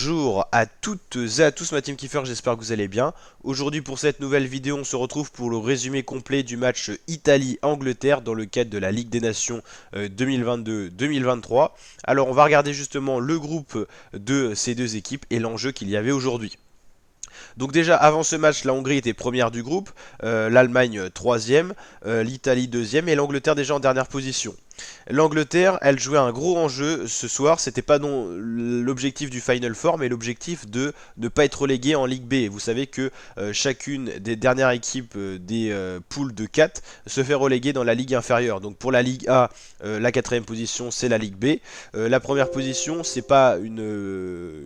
Bonjour à toutes et à tous ma team Kiefer, j'espère que vous allez bien. Aujourd'hui pour cette nouvelle vidéo on se retrouve pour le résumé complet du match Italie-Angleterre dans le cadre de la Ligue des Nations 2022-2023. Alors on va regarder justement le groupe de ces deux équipes et l'enjeu qu'il y avait aujourd'hui. Donc déjà avant ce match, la Hongrie était première du groupe, l'Allemagne troisième, l'Italie deuxième et l'Angleterre déjà en dernière position. L'Angleterre, elle jouait un gros enjeu ce soir, c'était pas non l'objectif du Final Four, mais l'objectif de ne pas être relégué en Ligue B. Vous savez que chacune des dernières équipes des poules de 4 se fait reléguer dans la Ligue inférieure. Donc pour la Ligue A, la quatrième position c'est la Ligue B. La première position, c'est pas une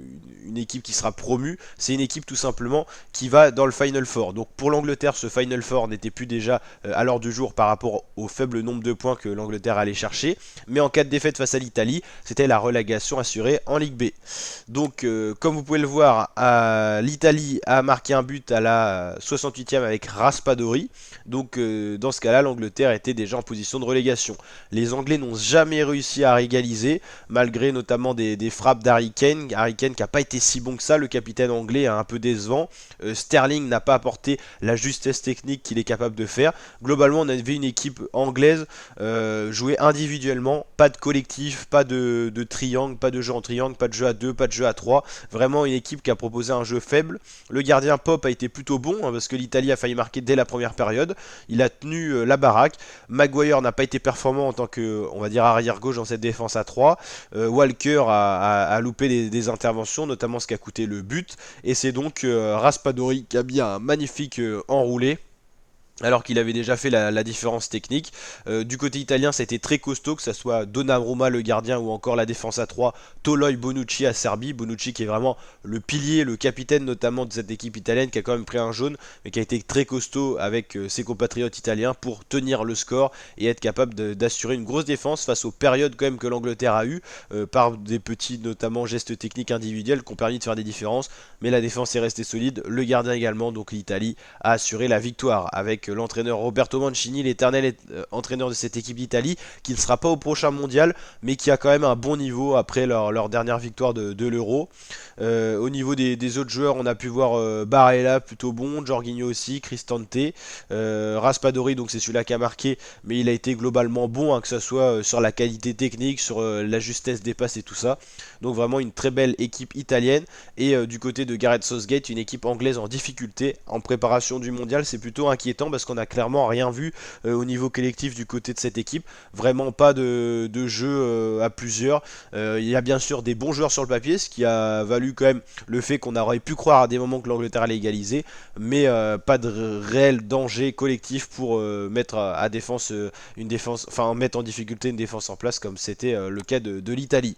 équipe qui sera promue, c'est une équipe tout simplement qui va dans le Final Four. Donc pour l'Angleterre, ce Final Four n'était plus déjà à l'heure du jour par rapport au faible nombre de points que l'Angleterre allait chercher, mais en cas de défaite face à l'Italie, c'était la relégation assurée en Ligue B. Donc comme vous pouvez le voir, l'Italie a marqué un but à la 68e avec Raspadori, donc dans ce cas-là, l'Angleterre était déjà en position de relégation. Les Anglais n'ont jamais réussi à égaliser, malgré notamment des frappes d'Harry Kane qui n'a pas été si bon que ça, le capitaine anglais est un peu décevant. Sterling n'a pas apporté la justesse technique qu'il est capable de faire. Globalement, on avait une équipe anglaise jouer individuellement, pas de collectif, pas de triangle, pas de jeu en triangle, pas de jeu à 2, pas de jeu à 3. Vraiment une équipe qui a proposé un jeu faible. Le gardien Pop a été plutôt bon parce que l'Italie a failli marquer dès la première période. Il a tenu la baraque. Maguire n'a pas été performant en tant que, on va dire, arrière gauche dans cette défense à 3. Walker a loupé des interventions, notamment ce qui a coûté le but. Et c'est donc Raspadori qui a mis un magnifique enroulé alors qu'il avait déjà fait la différence technique. Du côté italien, ça a été très costaud, que ce soit Donnarumma le gardien ou encore la défense à 3, Toloi Bonucci à Serbie. Bonucci qui est vraiment le pilier, le capitaine notamment de cette équipe italienne, qui a quand même pris un jaune, mais qui a été très costaud avec ses compatriotes italiens pour tenir le score et être capable d'assurer une grosse défense face aux périodes quand même que l'Angleterre a eu par des petits notamment gestes techniques individuels qui ont permis de faire des différences, mais la défense est restée solide, le gardien également, donc l'Italie a assuré la victoire avec l'entraîneur Roberto Mancini, l'éternel entraîneur de cette équipe d'Italie, qui ne sera pas au prochain mondial, mais qui a quand même un bon niveau après leur dernière victoire de l'Euro. Au niveau des autres joueurs, on a pu voir Barella plutôt bon, Jorginho aussi, Cristante, Raspadori, donc c'est celui-là qui a marqué, mais il a été globalement bon, hein, que ce soit sur la qualité technique, sur la justesse des passes et tout ça. Donc vraiment une très belle équipe italienne. Et du côté de Gareth Southgate, une équipe anglaise en difficulté en préparation du mondial, c'est plutôt inquiétant parce qu'on a clairement rien vu au niveau collectif du côté de cette équipe. Vraiment pas de jeu à plusieurs. Il y a bien sûr des bons joueurs sur le papier, ce qui a valu quand même le fait qu'on aurait pu croire à des moments que l'Angleterre allait égaliser, mais pas de réel danger collectif pour mettre à défense une défense, enfin mettre en difficulté une défense en place comme c'était le cas de l'Italie.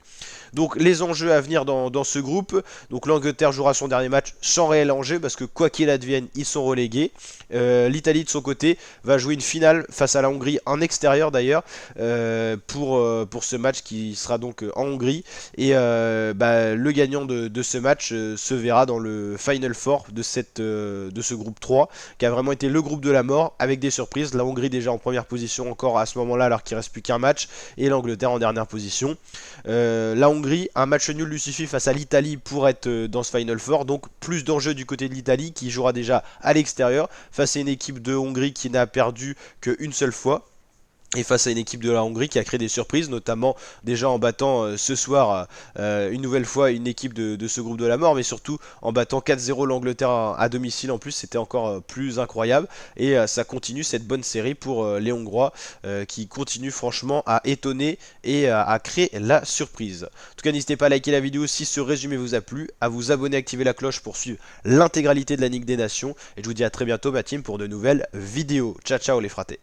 Donc les enjeux à venir dans ce groupe, donc l'Angleterre jouera son dernier match sans réel enjeu parce que quoi qu'il advienne, ils sont relégués. L'Italie de son côté va jouer une finale face à la Hongrie en extérieur d'ailleurs pour ce match qui sera donc en Hongrie et le gagnant de ce match se verra dans le Final Four de ce groupe 3 qui a vraiment été le groupe de la mort avec des surprises. La Hongrie déjà en première position encore à ce moment là alors qu'il ne reste plus qu'un match et l'Angleterre en dernière position. La Hongrie, un match nul lui suffit face à l'Italie pour être dans ce Final Four, donc plus d'enjeux du côté de l'Italie qui jouera déjà à l'extérieur face à une équipe de Hongrie qui n'a perdu qu'une seule fois. Et face à une équipe de la Hongrie qui a créé des surprises, notamment déjà en battant ce soir une nouvelle fois une équipe de ce groupe de la mort, mais surtout en battant 4-0 l'Angleterre à domicile en plus, c'était encore plus incroyable. Et ça continue cette bonne série pour les Hongrois qui continuent franchement à étonner et à créer la surprise. En tout cas, n'hésitez pas à liker la vidéo si ce résumé vous a plu, à vous abonner, activer la cloche pour suivre l'intégralité de la Ligue des Nations. Et je vous dis à très bientôt ma team pour de nouvelles vidéos. Ciao ciao les fratés.